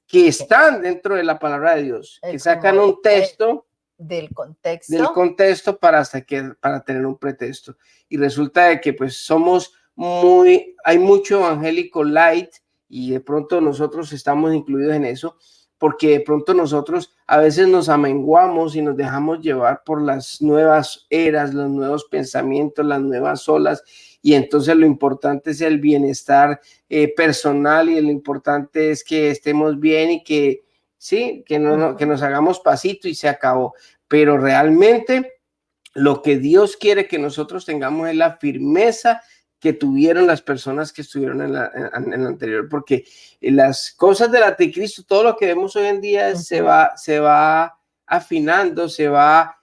Speaker 1: que están dentro de la palabra de Dios, que sacan un texto
Speaker 3: del contexto
Speaker 1: para tener un pretexto. Y resulta de que pues hay mucho evangélico light y de pronto nosotros estamos incluidos en eso, porque de pronto nosotros a veces nos amenguamos y nos dejamos llevar por las nuevas eras, los nuevos pensamientos, las nuevas olas, y entonces lo importante es el bienestar personal y lo importante es que estemos bien y que sí, que nos hagamos pasito y se acabó. Pero realmente lo que Dios quiere que nosotros tengamos es la firmeza que tuvieron las personas que estuvieron en la anterior, porque las cosas del anticristo, todo lo que vemos hoy en día se va afinando, se va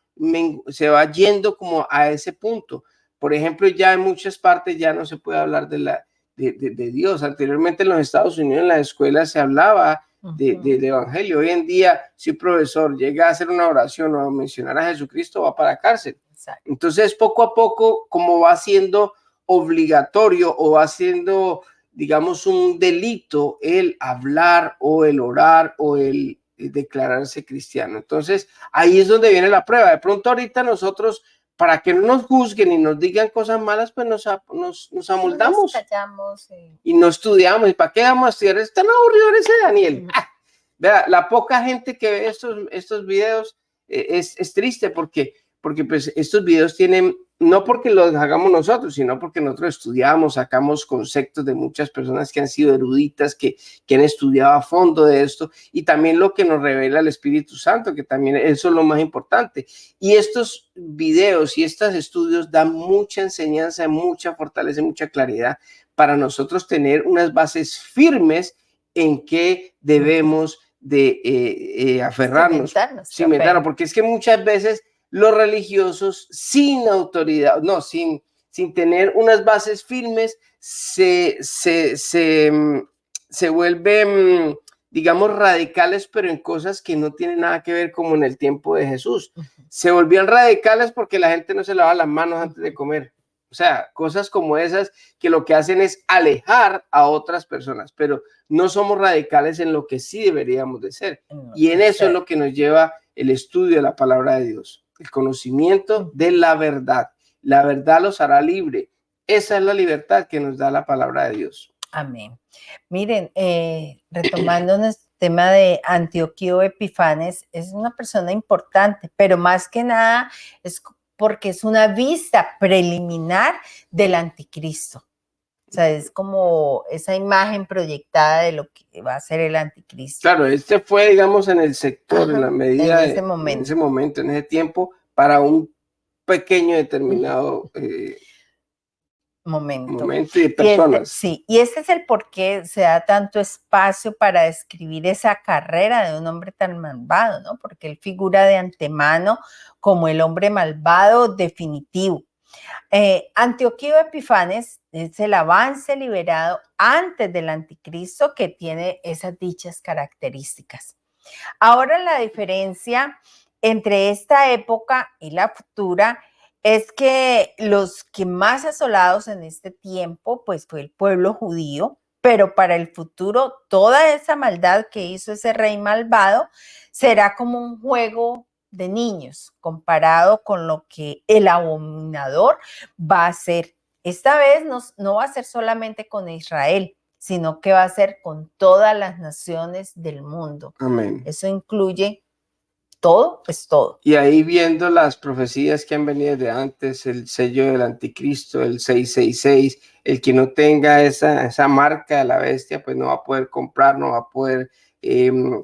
Speaker 1: yendo como a ese punto. Por ejemplo, ya en muchas partes ya no se puede hablar de Dios. Anteriormente en los Estados Unidos en las escuelas se hablaba del evangelio. Hoy en día, si un profesor llega a hacer una oración o a mencionar a Jesucristo, va para la cárcel. Exacto. Entonces, poco a poco, como va siendo obligatorio o va siendo, digamos, un delito el hablar o el orar o el declararse cristiano. Entonces, ahí es donde viene la prueba. De pronto ahorita nosotros, para que no nos juzguen y nos digan cosas malas, pues nos amoldamos.
Speaker 3: Nos callamos,
Speaker 1: y no estudiamos. ¿Y para qué vamos a estudiar? Es tan aburrido ese Daniel. Vea, la poca gente que ve estos videos es triste porque pues estos videos tienen, no porque los hagamos nosotros, sino porque nosotros estudiamos, sacamos conceptos de muchas personas que han sido eruditas, que han estudiado a fondo de esto, y también lo que nos revela el Espíritu Santo, que también eso es lo más importante. Y estos videos y estos estudios dan mucha enseñanza, mucha fortaleza, mucha claridad para nosotros tener unas bases firmes en que debemos de aferrarnos, cimentarnos, porque es que muchas veces los religiosos sin autoridad, sin tener unas bases firmes, se vuelven, digamos, radicales, pero en cosas que no tienen nada que ver, como en el tiempo de Jesús. Se volvían radicales porque la gente no se lava las manos antes de comer. O sea, cosas como esas que lo que hacen es alejar a otras personas, pero no somos radicales en lo que sí deberíamos de ser. Y en eso es lo que nos lleva el estudio de la palabra de Dios. El conocimiento de la verdad. La verdad los hará libre. Esa es la libertad que nos da la palabra de Dios.
Speaker 3: Amén. Miren, retomando nuestro tema de Antioquío Epifanes, es una persona importante, pero más que nada es porque es una vista preliminar del anticristo. O sea, es como esa imagen proyectada de lo que va a ser el anticristo.
Speaker 1: Claro, este fue, digamos, en el sector, en la medida, en ese momento, en ese tiempo, para un pequeño determinado momento y de personas.
Speaker 3: Y este es el por qué se da tanto espacio para describir esa carrera de un hombre tan malvado, ¿no? Porque él figura de antemano como el hombre malvado definitivo. Antioquío Epifanes es el avance liberado antes del anticristo que tiene esas dichas características. Ahora la diferencia entre esta época y la futura es que los que más asolados en este tiempo pues fue el pueblo judío, pero para el futuro toda esa maldad que hizo ese rey malvado será como un juego de niños comparado con lo que el abominador va a hacer. Esta vez no va a ser solamente con Israel, sino que va a ser con todas las naciones del mundo.
Speaker 1: Amén.
Speaker 3: Eso incluye todo, pues todo.
Speaker 1: Y ahí viendo las profecías que han venido de antes, el sello del anticristo, el 666, el que no tenga esa marca de la bestia, pues no va a poder comprar, no va a poder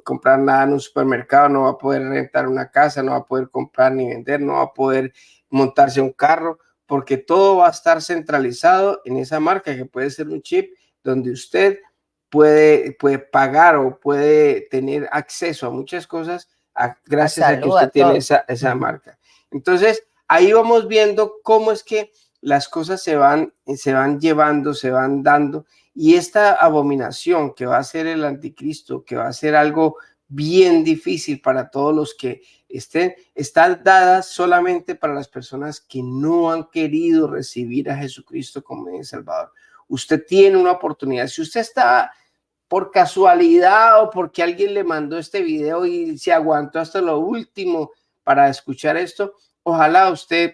Speaker 1: comprar nada en un supermercado, no va a poder rentar una casa, no va a poder comprar ni vender, no va a poder montarse un carro, porque todo va a estar centralizado en esa marca, que puede ser un chip donde usted puede pagar o puede tener acceso a muchas cosas gracias a que usted tiene esa marca. Entonces, ahí vamos viendo cómo es que las cosas se van llevando, se van dando, y esta abominación que va a ser el anticristo, que va a ser algo bien difícil para todos los que estén, está dada solamente para las personas que no han querido recibir a Jesucristo como el Salvador. Usted tiene una oportunidad. Si usted está por casualidad o porque alguien le mandó este video y se aguantó hasta lo último para escuchar esto, ojalá usted,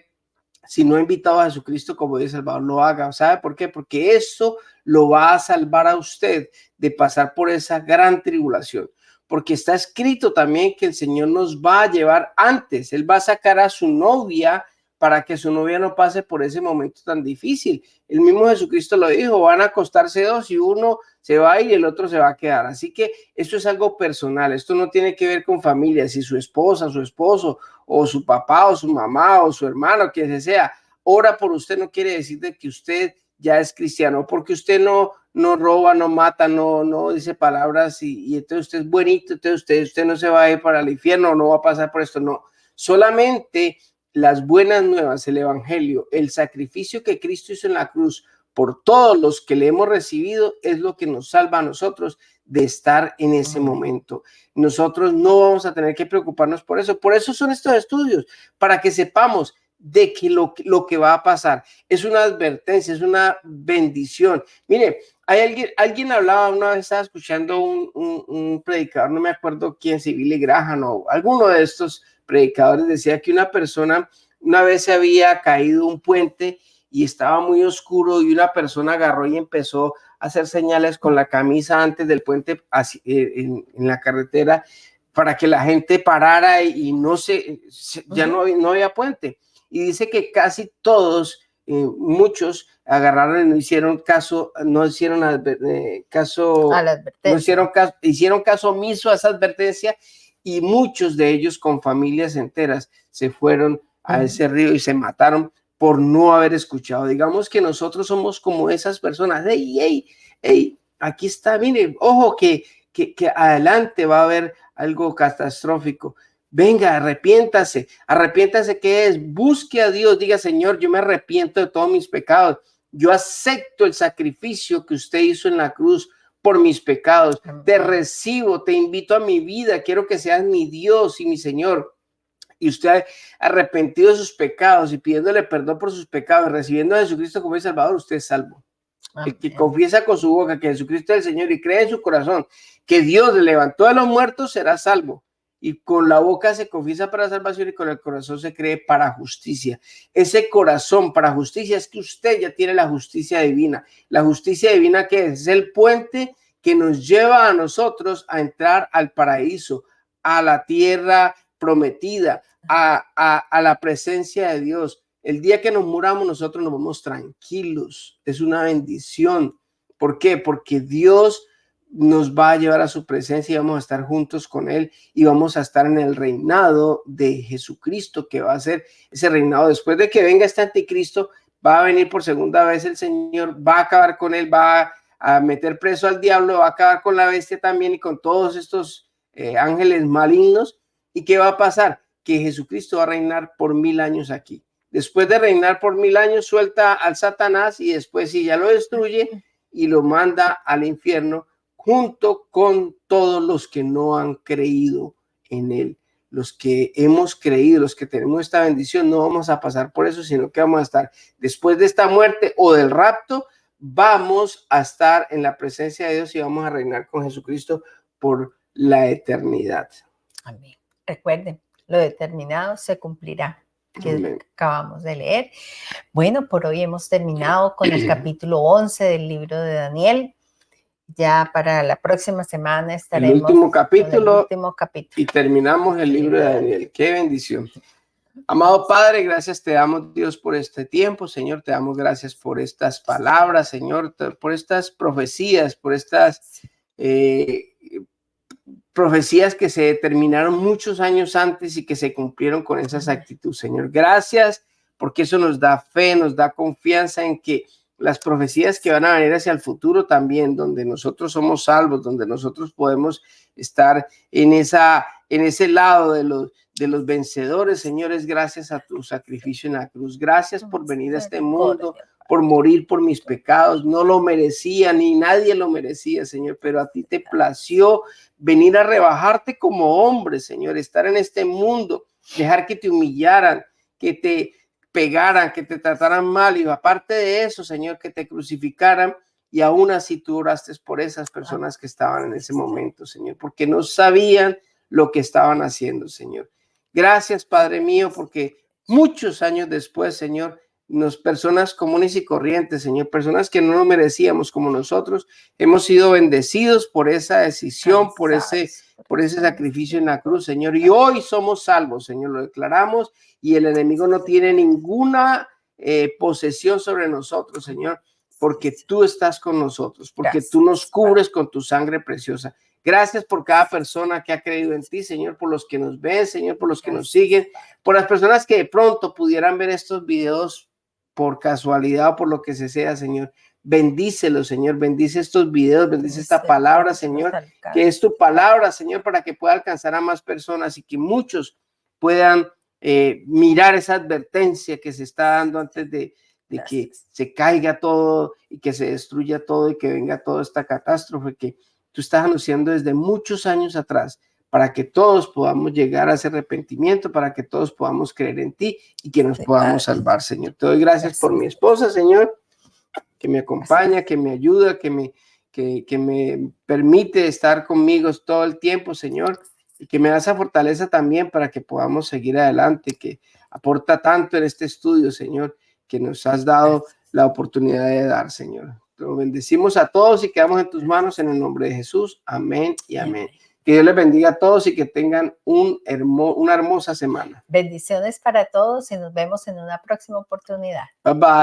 Speaker 1: si no ha invitado a Jesucristo como Dios Salvador, lo haga. ¿Sabe por qué? Porque eso lo va a salvar a usted de pasar por esa gran tribulación. Porque está escrito también que el Señor nos va a llevar antes. Él va a sacar a su novia para que su novia no pase por ese momento tan difícil. El mismo Jesucristo lo dijo, van a acostarse dos y uno se va a ir y el otro se va a quedar. Así que esto es algo personal, esto no tiene que ver con familia, si su esposa, su esposo, o su papá, o su mamá, o su hermano, quien sea, ora por usted, no quiere decir de que usted ya es cristiano, porque usted no roba, no mata, no dice palabras y entonces usted es buenito, entonces usted no se va a ir para el infierno, no va a pasar por esto, no. Solamente las buenas nuevas, el evangelio, el sacrificio que Cristo hizo en la cruz por todos los que le hemos recibido es lo que nos salva a nosotros de estar en ese momento. Nosotros no vamos a tener que preocuparnos por eso. Por eso son estos estudios, para que sepamos de que lo que va a pasar es una advertencia, es una bendición. Mire, alguien hablaba, una vez estaba escuchando un predicador, no me acuerdo quién, si Billy Graham o alguno de estos predicadores, decía que una persona una vez se había caído un puente y estaba muy oscuro y una persona agarró y empezó a hacer señales con la camisa antes del puente en la carretera para que la gente parara y ya no había puente. Y dice que casi todos, muchos agarraron y no hicieron caso, hicieron caso omiso a esa advertencia, y muchos de ellos con familias enteras se fueron a ese río y se mataron por no haber escuchado. Digamos que nosotros somos como esas personas. Hey, aquí está, mire, ojo que adelante va a haber algo catastrófico. Venga, arrepiéntase. ¿Qué es? Busque a Dios, diga, Señor, yo me arrepiento de todos mis pecados. Yo acepto el sacrificio que usted hizo en la cruz por mis pecados. Te recibo, te invito a mi vida. Quiero que seas mi Dios y mi Señor. Y usted arrepentido de sus pecados y pidiéndole perdón por sus pecados, recibiendo a Jesucristo como el Salvador, usted es salvo. El que confiesa con su boca que Jesucristo es el Señor y cree en su corazón que Dios le levantó de los muertos, será salvo. Y con la boca se confiesa para salvación y con el corazón se cree para justicia. Ese corazón para justicia es que usted ya tiene la justicia divina. La justicia divina, ¿qué es? Es el puente que nos lleva a nosotros a entrar al paraíso, a la tierra prometida, a la presencia de Dios. El día que nos muramos, nosotros nos vamos tranquilos. Es una bendición. ¿Por qué? Porque Dios nos va a llevar a su presencia y vamos a estar juntos con él y vamos a estar en el reinado de Jesucristo, que va a ser ese reinado. Después de que venga este anticristo, va a venir por segunda vez el Señor, va a acabar con él, va a meter preso al diablo, va a acabar con la bestia también y con todos estos ángeles malignos. ¿Y qué va a pasar? Que Jesucristo va a reinar por 1000 años aquí. Después de reinar por 1000 años, suelta al Satanás y después sí ya lo destruye y lo manda al infierno junto con todos los que no han creído en él. Los que hemos creído, los que tenemos esta bendición, no vamos a pasar por eso, sino que vamos a estar después de esta muerte o del rapto, vamos a estar en la presencia de Dios y vamos a reinar con Jesucristo por la eternidad.
Speaker 3: Amén. Recuerden, lo determinado se cumplirá, que es lo que acabamos de leer. Bueno, por hoy hemos terminado con el capítulo 11 del libro de Daniel. Ya para la próxima semana estaremos
Speaker 1: el último capítulo
Speaker 3: y
Speaker 1: terminamos el libro de Daniel. ¡Qué bendición! Amado Padre, gracias te damos, Dios, por este tiempo. Señor, te damos gracias por estas palabras, Señor, por estas profecías, por estas profecías que se determinaron muchos años antes y que se cumplieron con esa exactitud, Señor. Gracias, porque eso nos da fe, nos da confianza en que las profecías que van a venir hacia el futuro también, donde nosotros somos salvos, donde nosotros podemos estar en esa en ese lado de los vencedores, Señor, es gracias a tu sacrificio en la cruz. Gracias por venir a este mundo, por morir por mis pecados. No lo merecía, ni nadie lo merecía, Señor, pero a ti te plació venir a rebajarte como hombre, Señor, estar en este mundo, dejar que te humillaran, que te pegaran, que te trataran mal, y aparte de eso, Señor, que te crucificaran, y aún así tú oraste por esas personas que estaban en ese momento, Señor, porque no sabían lo que estaban haciendo, Señor. Gracias, Padre mío, porque muchos años después, Señor, personas comunes y corrientes, Señor, personas que no lo merecíamos como nosotros, hemos sido bendecidos por esa decisión, por ese sacrificio en la cruz, Señor, y hoy somos salvos, Señor, lo declaramos, y el enemigo no tiene ninguna posesión sobre nosotros, Señor, porque tú estás con nosotros, porque tú nos cubres con tu sangre preciosa. Gracias por cada persona que ha creído en ti, Señor, por los que nos ven, Señor, por los que nos siguen, por las personas que de pronto pudieran ver estos videos por casualidad o por lo que sea, Señor. Bendícelos, Señor, bendice estos videos, bendice esta palabra, Señor, que es tu palabra, Señor, para que pueda alcanzar a más personas y que muchos puedan mirar esa advertencia que se está dando antes de que se caiga todo y que se destruya todo y que venga toda esta catástrofe que tú estás anunciando desde muchos años atrás, para que todos podamos llegar a ese arrepentimiento, para que todos podamos creer en ti y que nos podamos salvar, Señor. Te doy gracias por mi esposa, Señor, que me acompaña, que me ayuda, que me permite estar conmigo todo el tiempo, Señor, y que me da esa fortaleza también para que podamos seguir adelante, que aporta tanto en este estudio, Señor, que nos has dado la oportunidad de dar, Señor. Te lo bendecimos a todos y quedamos en tus manos en el nombre de Jesús. Amén y amén. Que Dios les bendiga a todos y que tengan una hermosa semana.
Speaker 3: Bendiciones para todos y nos vemos en una próxima oportunidad.
Speaker 1: Bye bye.